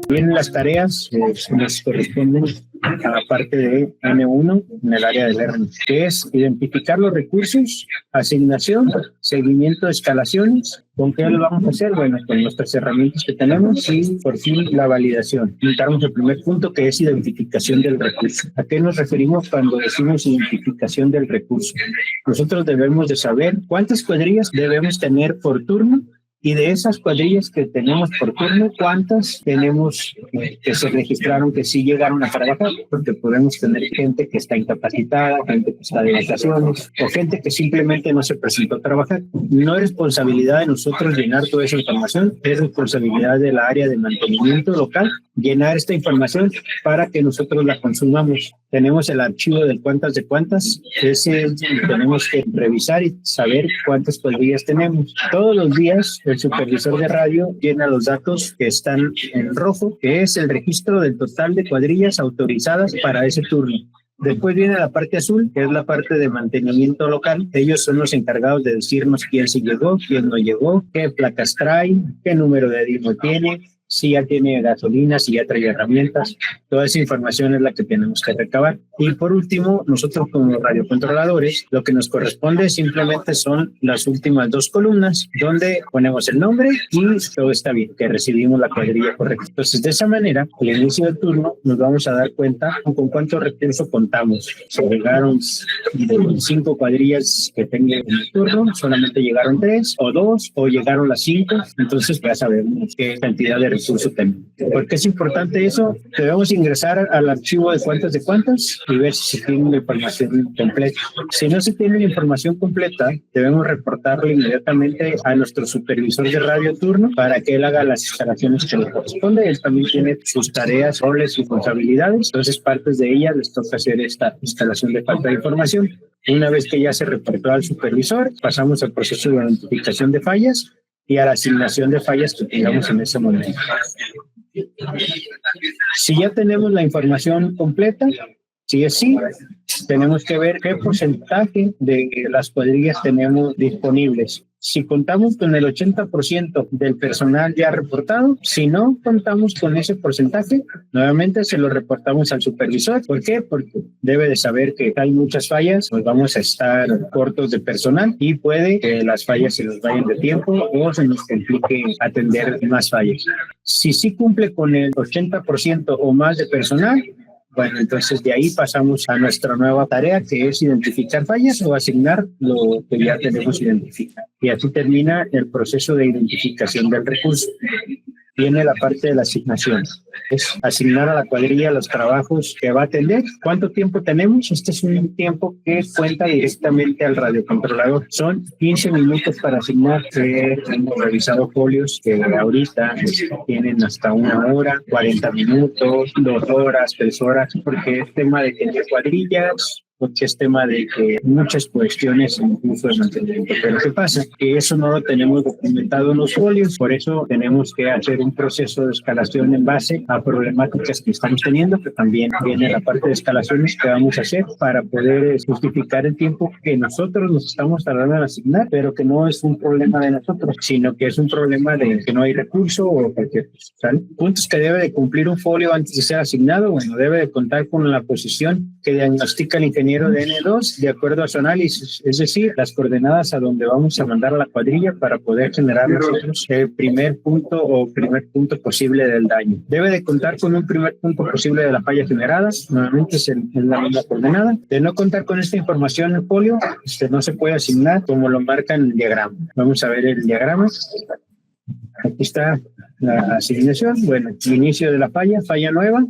Vienen las tareas que nos corresponden a la parte de N1 en el área del learning, que es identificar los recursos, asignación, seguimiento de escalaciones. ¿Con qué lo vamos a hacer? Bueno, con nuestras herramientas que tenemos y por fin la validación. Entramos al primer punto, que es identificación del recurso. ¿A qué nos referimos cuando decimos identificación del recurso? Nosotros debemos de saber cuántas cuadrillas debemos tener por turno. Y de esas cuadrillas que tenemos por turno, ¿cuántas tenemos que se registraron que sí llegaron a trabajar? Porque podemos tener gente que está incapacitada, gente que está de vacaciones o gente que simplemente no se presentó a trabajar. No es responsabilidad de nosotros llenar toda esa información, es responsabilidad de la área de mantenimiento local llenar esta información para que nosotros la consumamos. Tenemos el archivo del cuántas de cuántas, ese tenemos que revisar y saber cuántas cuadrillas tenemos. Todos los días el supervisor de radio llena los datos que están en rojo, que es el registro del total de cuadrillas autorizadas para ese turno. Después viene la parte azul, que es la parte de mantenimiento local. Ellos son los encargados de decirnos quién sí llegó, quién no llegó, qué placas trae, qué número de DIMO tiene, si ya tiene gasolina, si ya trae herramientas. Toda esa información es la que tenemos que recabar. Y por último, nosotros como radiocontroladores, lo que nos corresponde simplemente son las últimas dos columnas, donde ponemos el nombre y todo está bien, que recibimos la cuadrilla correcta. Entonces, de esa manera, al inicio del turno, nos vamos a dar cuenta con cuántos recursos contamos. Si llegaron de 5 cuadrillas que tengo en el turno, solamente llegaron 3 o 2, o llegaron las 5. Entonces, ya sabemos qué cantidad de recursos tenemos. ¿Por qué es importante eso? Debemos ingresar al archivo de cuántas y ver si se tiene la información completa. Si no se tiene la información completa, debemos reportarlo inmediatamente a nuestro supervisor de radio turno para que él haga las instalaciones que le corresponde. Él también tiene sus tareas, roles y responsabilidades. Entonces, partes de ellas les toca hacer esta instalación de falta de información. Una vez que ya se reportó al supervisor, pasamos al proceso de identificación de fallas y a la asignación de fallas que tengamos en ese momento. Si ya tenemos la información completa, si es sí, tenemos que ver qué porcentaje de las cuadrillas tenemos disponibles. Si contamos con el 80% del personal ya reportado, si no contamos con ese porcentaje, nuevamente se lo reportamos al supervisor. ¿Por qué? Porque debe de saber que hay muchas fallas, nos vamos a estar cortos de personal y puede que las fallas se nos vayan de tiempo o se nos complique atender más fallas. Si sí cumple con el 80% o más de personal, bueno, entonces de ahí pasamos a nuestra nueva tarea, que es identificar fallas o asignar lo que ya tenemos identificado. Y así termina el proceso de identificación del recurso. Viene la parte de la asignación. Es asignar a la cuadrilla los trabajos que va a atender. ¿Cuánto tiempo tenemos? Este es un tiempo que cuenta directamente al radiocontrolador. Son 15 minutos para asignar. Hemos revisado folios que ahorita tienen hasta 1 hora, 40 minutos, 2 horas, 3 horas, porque es tema de tener cuadrillas, porque es tema de que muchas cuestiones incluso de mantenimiento. Pero ¿qué pasa? Que eso no lo tenemos documentado en los folios, por eso tenemos que hacer un proceso de escalación en base a problemáticas que estamos teniendo, que también viene la parte de escalaciones que vamos a hacer para poder justificar el tiempo que nosotros nos estamos tardando en asignar, pero que no es un problema de nosotros, sino que es un problema de que no hay recurso o cualquier cosa. ¿Sale? Puntos que debe de cumplir un folio antes de ser asignado. Bueno, debe de contar con la posición que diagnostica el ingeniero de N2 de acuerdo a su análisis, es decir, las coordenadas a donde vamos a mandar a la cuadrilla para poder generar nosotros el primer punto posible del daño. Debe de contar con un primer punto posible de la falla generada, nuevamente es la misma coordenada. De no contar con esta información en el folio, no se puede asignar como lo marca en el diagrama. Vamos a ver el diagrama. Aquí está la asignación. Bueno, inicio de la falla nueva.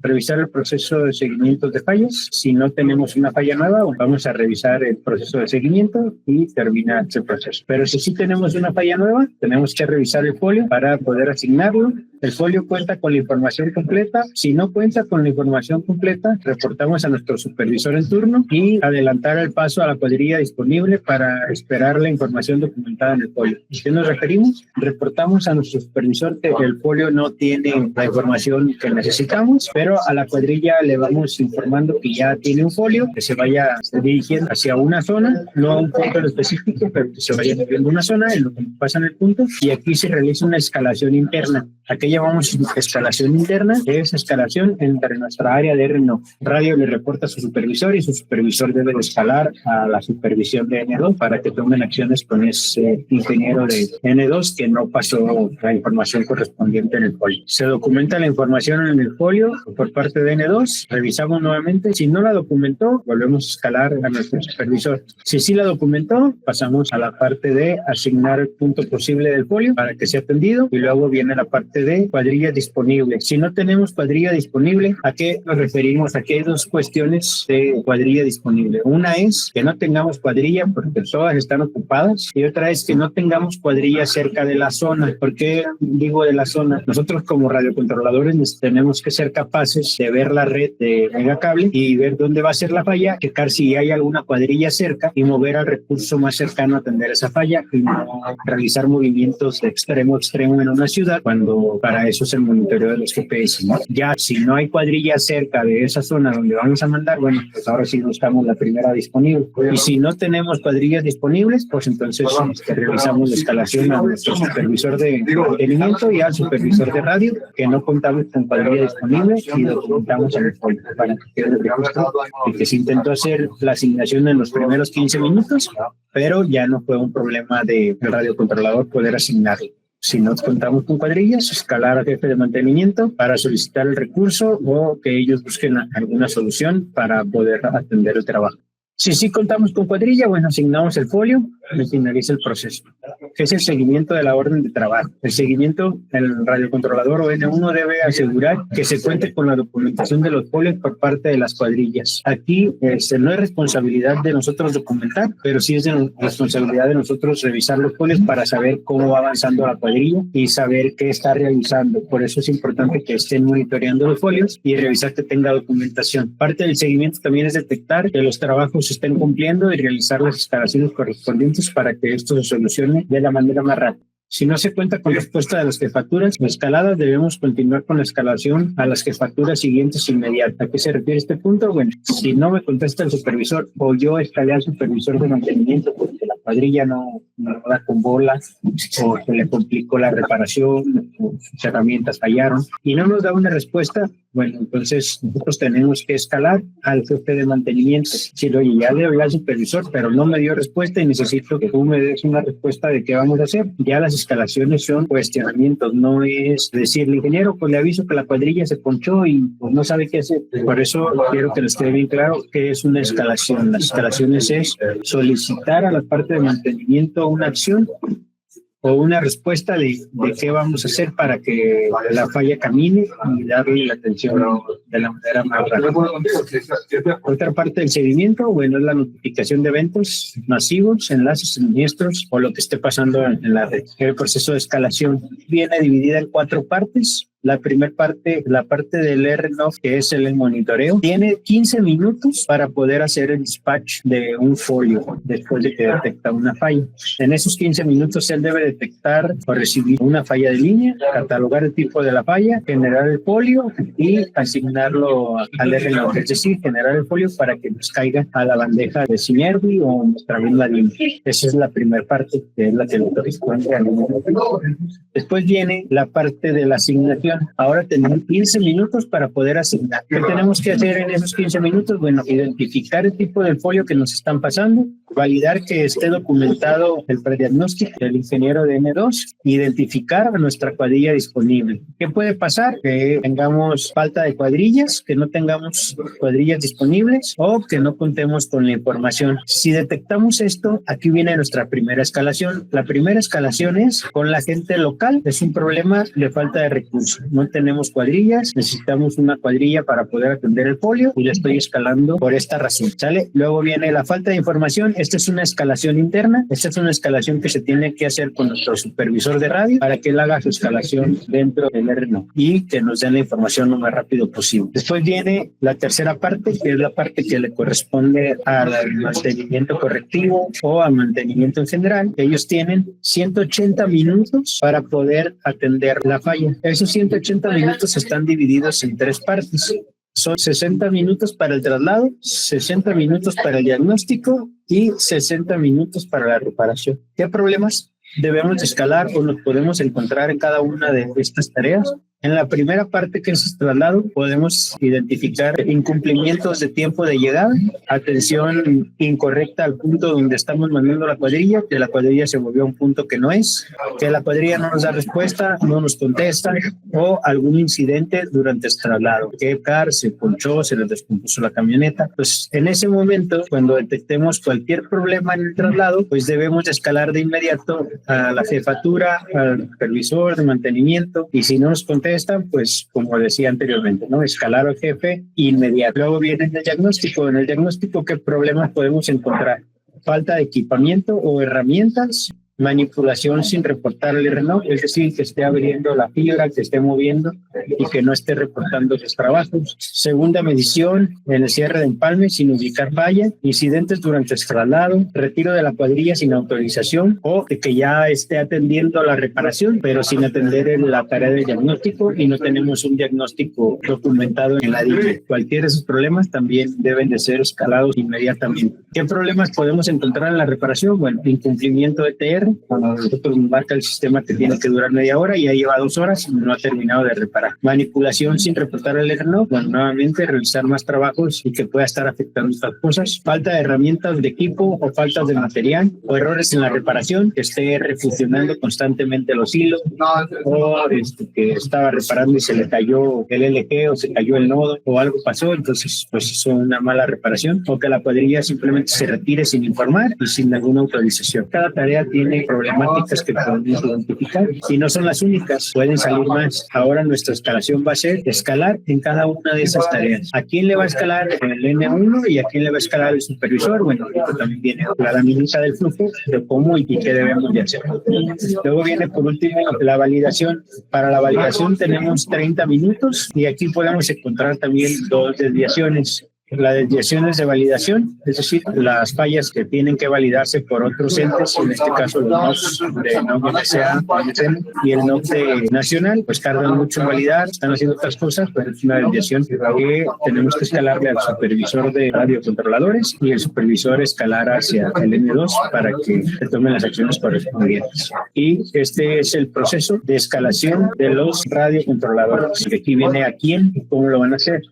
Revisar el proceso de seguimiento de fallas. Si no tenemos una falla nueva, vamos a revisar el proceso de seguimiento y terminar ese proceso. Pero si sí tenemos una falla nueva, tenemos que revisar el folio para poder asignarlo. El folio cuenta con la información completa. Si no cuenta con la información completa, reportamos a nuestro supervisor en turno y adelantar el paso a la cuadrilla disponible para esperar la información documentada en el folio. ¿A qué nos referimos? Reportamos a nuestro supervisor que el folio no tiene la información que necesitamos, pero a la cuadrilla le vamos informando que ya tiene un folio, que se vaya dirigiendo hacia una zona, no a un punto en específico, pero que se vaya moviendo una zona en lo que pasa en el punto, y aquí se realiza una escalación interna. Aquellos ¿Qué llamamos escalación interna? Es escalación entre nuestra área de R1. Radio le reporta a su supervisor y su supervisor debe de escalar a la supervisión de N2 para que tomen acciones con ese ingeniero de N2 que no pasó la información correspondiente en el folio. Se documenta la información en el folio por parte de N2, revisamos nuevamente. Si no la documentó, volvemos a escalar a nuestro supervisor. Si sí la documentó, pasamos a la parte de asignar el punto posible del folio para que sea atendido, y luego viene la parte de cuadrilla disponible. Si no tenemos cuadrilla disponible, ¿a qué nos referimos? Aquí hay dos cuestiones de cuadrilla disponible. Una es que no tengamos cuadrilla porque todas están ocupadas, y otra es que no tengamos cuadrilla cerca de la zona. ¿Por qué digo de la zona? Nosotros como radiocontroladores tenemos que ser capaces de ver la red de megacable y ver dónde va a ser la falla, checar si hay alguna cuadrilla cerca y mover al recurso más cercano a atender esa falla, y no realizar movimientos de extremo a extremo en una ciudad cuando para eso es el monitoreo de los GPS, ¿no? Ya si no hay cuadrilla cerca de esa zona donde vamos a mandar, bueno, pues ahora sí buscamos la primera disponible. Y si no tenemos cuadrillas disponibles, pues entonces realizamos la escalación a nuestro supervisor de mantenimiento y al supervisor de radio, que no contamos con cuadrilla disponible, y documentamos en el folio para que quede el registro de que se intentó hacer la asignación en los primeros 15 minutos, pero ya no fue un problema del radiocontrolador poder asignarlo. Si no contamos con cuadrillas, escalar al jefe de mantenimiento para solicitar el recurso o que ellos busquen alguna solución para poder atender el trabajo. Si sí contamos con cuadrilla, bueno, asignamos el folio y finaliza el proceso, que es el seguimiento de la orden de trabajo. El seguimiento, el radiocontrolador o N1 debe asegurar que se cuente con la documentación de los folios por parte de las cuadrillas. Aquí no es responsabilidad de nosotros documentar, pero sí es de responsabilidad de nosotros revisar los folios para saber cómo va avanzando la cuadrilla y saber qué está realizando. Por eso es importante que estén monitoreando los folios y revisar que tenga documentación. Parte del seguimiento también es detectar que los trabajos se estén cumpliendo y realizar las instalaciones correspondientes para que esto se solucione de la manera más rápida. Si no se cuenta con respuesta de las jefaturas escaladas, debemos continuar con la escalación a las jefaturas siguientes inmediatas. ¿A qué se refiere este punto? Bueno, si no me contesta el supervisor o yo escalé al supervisor de mantenimiento porque la cuadrilla no da con bola o se le complicó la reparación o sus herramientas fallaron y no nos da una respuesta, bueno, entonces nosotros tenemos que escalar al jefe de mantenimiento. Si oye, ya le hablé al supervisor, pero no me dio respuesta y necesito que tú me des una respuesta de qué vamos a hacer. Ya las escalaciones son cuestionamientos, no es decirle, ingeniero, pues le aviso que la cuadrilla se ponchó y pues no sabe qué hacer. Por eso quiero que les quede bien claro que es una escalación. Las escalaciones es solicitar a la parte de mantenimiento una acción o una respuesta de qué vamos a hacer para que la falla camine y darle la atención de la manera más rápida. Otra parte del seguimiento, bueno, es la notificación de eventos masivos, enlaces, siniestros o lo que esté pasando en la red. El proceso de escalación viene dividida en 4 partes. La primera parte, la parte del RNOV, que es el monitoreo, tiene 15 minutos para poder hacer el dispatch de un folio después de que detecta una falla. En esos 15 minutos él debe detectar o recibir una falla de línea, catalogar el tipo de la falla, generar el folio y asignarlo al RNOV, es decir, generar el folio para que nos caiga a la bandeja de Synergy o nuestra misma línea. Esa es la primera parte, que es la que le corresponde al monitoreo. Después viene la parte de la asignación. Ahora tenemos 15 minutos para poder asignar. ¿Qué tenemos que hacer en esos 15 minutos? Bueno, identificar el tipo del folio que nos están pasando, validar que esté documentado el prediagnóstico del ingeniero de N2, identificar a nuestra cuadrilla disponible. ¿Qué puede pasar? Que tengamos falta de cuadrillas, que no tengamos cuadrillas disponibles o que no contemos con la información. Si detectamos esto, aquí viene nuestra primera escalación. La primera escalación es con la gente local. Es un problema de falta de recursos. No tenemos cuadrillas, necesitamos una cuadrilla para poder atender el folio y la estoy escalando por esta razón, ¿sale? Luego viene la falta de información. Esta es una escalación interna. Esta es una escalación que se tiene que hacer con nuestro supervisor de radio para que él haga su escalación dentro del RNO y que nos den la información lo más rápido posible. Después viene la tercera parte, que es la parte que le corresponde al mantenimiento correctivo o al mantenimiento en general. Ellos tienen 180 minutos para poder atender la falla. Esos 180 minutos están divididos en 3 partes. Son 60 minutos para el traslado, 60 minutos para el diagnóstico y 60 minutos para la reparación. ¿Qué problemas? debemos escalar o nos podemos encontrar en cada una de estas tareas? En la primera parte, que es el traslado, podemos identificar incumplimientos de tiempo de llegada, atención incorrecta al punto donde estamos mandando la cuadrilla, que la cuadrilla se movió a un punto que no es, que la cuadrilla no nos da respuesta, no nos contesta, o algún incidente durante el traslado, que el car se ponchó, se les descompuso la camioneta. Pues en ese momento, cuando detectemos cualquier problema en el traslado, pues debemos escalar de inmediato a la jefatura, al supervisor de mantenimiento, y si no nos contesta, pues como decía anteriormente, ¿no? Escalar al jefe inmediato. Luego viene el diagnóstico. En el diagnóstico, ¿qué problemas podemos encontrar? Falta de equipamiento o herramientas, manipulación sin reportar el reloj, es decir, que esté abriendo la fibra, que esté moviendo y que no esté reportando sus trabajos. Segunda medición, en el cierre de empalme sin ubicar falla, incidentes durante el traslado, retiro de la cuadrilla sin autorización o de que ya esté atendiendo la reparación, pero sin atender la tarea de diagnóstico y no tenemos un diagnóstico documentado en la DIE. Cualquiera de esos problemas también deben de ser escalados inmediatamente. ¿Qué problemas podemos encontrar en la reparación? Bueno, incumplimiento de ETR. Cuando nosotros marca el sistema que tiene que durar media hora y ya lleva 2 horas y no ha terminado de reparar. Manipulación sin reportar el reloj. Bueno, nuevamente realizar más trabajos y que pueda estar afectando estas cosas. Falta de herramientas de equipo o faltas de material o errores en la reparación, que esté refuncionando constantemente los hilos o que estaba reparando y se le cayó el LG o se cayó el nodo o algo pasó, entonces pues es una mala reparación, o que la cuadrilla simplemente se retire sin informar y sin alguna autorización. Cada tarea tiene problemáticas que podemos identificar y no son las únicas, pueden salir más. Ahora nuestra escalación va a ser escalar en cada una de esas tareas. ¿A quién le va a escalar el N1 y a quién le va a escalar el supervisor? Bueno, ahorita también viene la laminita del flujo de cómo y qué debemos de hacer. Luego viene por último la validación. Para la validación tenemos 30 minutos y aquí podemos encontrar también 2 desviaciones. Las desviaciones de validación, es decir, las fallas que tienen que validarse por otros entes, en este caso los NOC de NOC-MCA y el NOC de Nacional, pues tardan mucho en validar, están haciendo otras cosas, pero es una desviación que tenemos que escalarle al supervisor de radiocontroladores y el supervisor escalar hacia el N2 para que se tomen las acciones correspondientes. Y este es el proceso de escalación de los radiocontroladores. Aquí viene a quién y cómo lo van a hacer.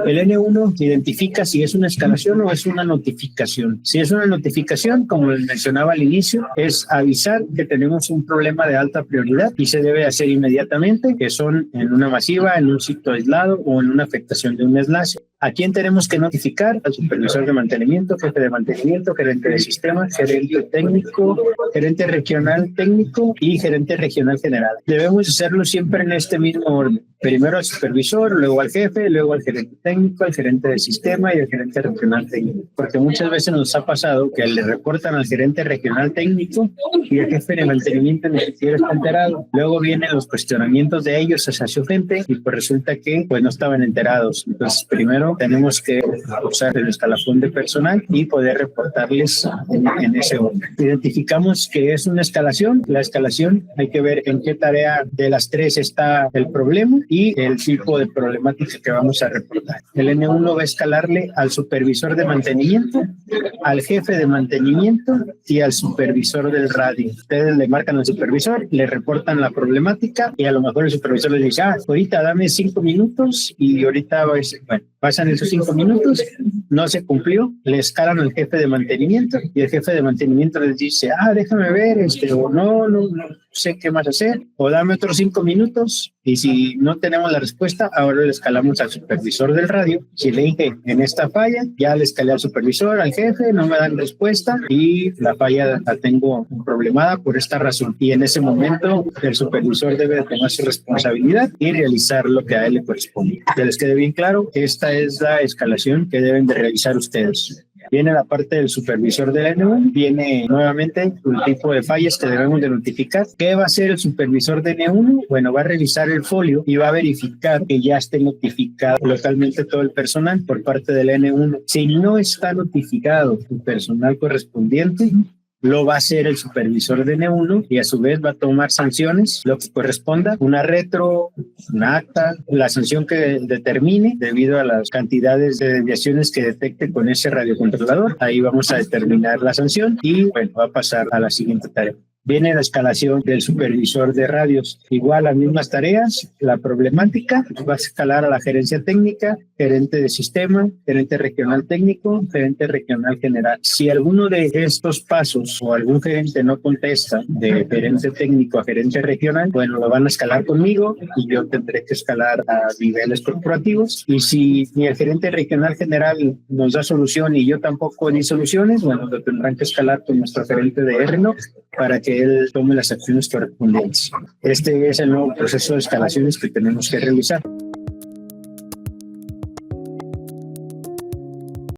El N1 identifica si es una escalación o es una notificación. Si es una notificación, como les mencionaba al inicio, es avisar que tenemos un problema de alta prioridad y se debe hacer inmediatamente, que son en una masiva, en un sitio aislado o en una afectación de un enlace. ¿A quién tenemos que notificar? Al supervisor de mantenimiento, jefe de mantenimiento, gerente de sistema, gerente técnico, gerente regional técnico y gerente regional general. Debemos hacerlo siempre en este mismo orden. Primero al supervisor, luego al jefe, luego al gerente técnico, al gerente de sistema y al gerente regional técnico. Porque muchas veces nos ha pasado que le reportan al gerente regional técnico y el jefe de mantenimiento ni siquiera está enterado. Luego vienen los cuestionamientos de ellos hacia su gente y pues resulta que pues no estaban enterados. Entonces primero tenemos que usar el escalafón de personal y poder reportarles en ese orden. Identificamos que es una escalación. La escalación hay que ver en qué tarea de las 3 está el problema y el tipo de problemática que vamos a reportar. El N1 va a escalarle al supervisor de mantenimiento, al jefe de mantenimiento y al supervisor del radio. Ustedes le marcan al supervisor, le reportan la problemática y a lo mejor el supervisor les dice, ahorita dame 5 minutos y ahorita pasan esos 5 minutos, no se cumplió, le escalan al jefe de mantenimiento y el jefe de mantenimiento les dice, déjame ver, o no sé qué más hacer, o dame otros 5 minutos y si no tenemos la respuesta, ahora le escalamos al supervisor del radio. Si le dije en esta falla, ya le escalé al supervisor, al jefe, no me dan respuesta y la falla la tengo problemada por esta razón. Y en ese momento el supervisor debe tomar su responsabilidad y realizar lo que a él le corresponde. Que les quede bien claro, esta es la escalación que deben de realizar ustedes. Viene la parte del supervisor del N1, viene nuevamente el tipo de fallas que debemos de notificar. ¿Qué va a hacer el supervisor de N1? Bueno, va a revisar el folio y va a verificar que ya esté notificado localmente todo el personal por parte del N1. Si no está notificado el personal correspondiente, lo va a hacer el supervisor de N1 y a su vez va a tomar sanciones, lo que corresponda, una retro, una acta, la sanción que determine debido a las cantidades de desviaciones que detecte con ese radiocontrolador. Ahí vamos a determinar la sanción y bueno, va a pasar a la siguiente tarea. Viene la escalación del supervisor de radios. Igual las mismas tareas, la problemática va a escalar a la gerencia técnica, gerente de sistema, gerente regional técnico, gerente regional general. Si alguno de estos pasos o algún gerente no contesta de gerente técnico a gerente regional, bueno, lo van a escalar conmigo y yo tendré que escalar a niveles corporativos. Y si ni el gerente regional general nos da solución y yo tampoco ni soluciones, bueno, lo tendrán que escalar con nuestro gerente de RNO para que él tome las acciones correspondientes. Este es el nuevo proceso de escalaciones que tenemos que realizar.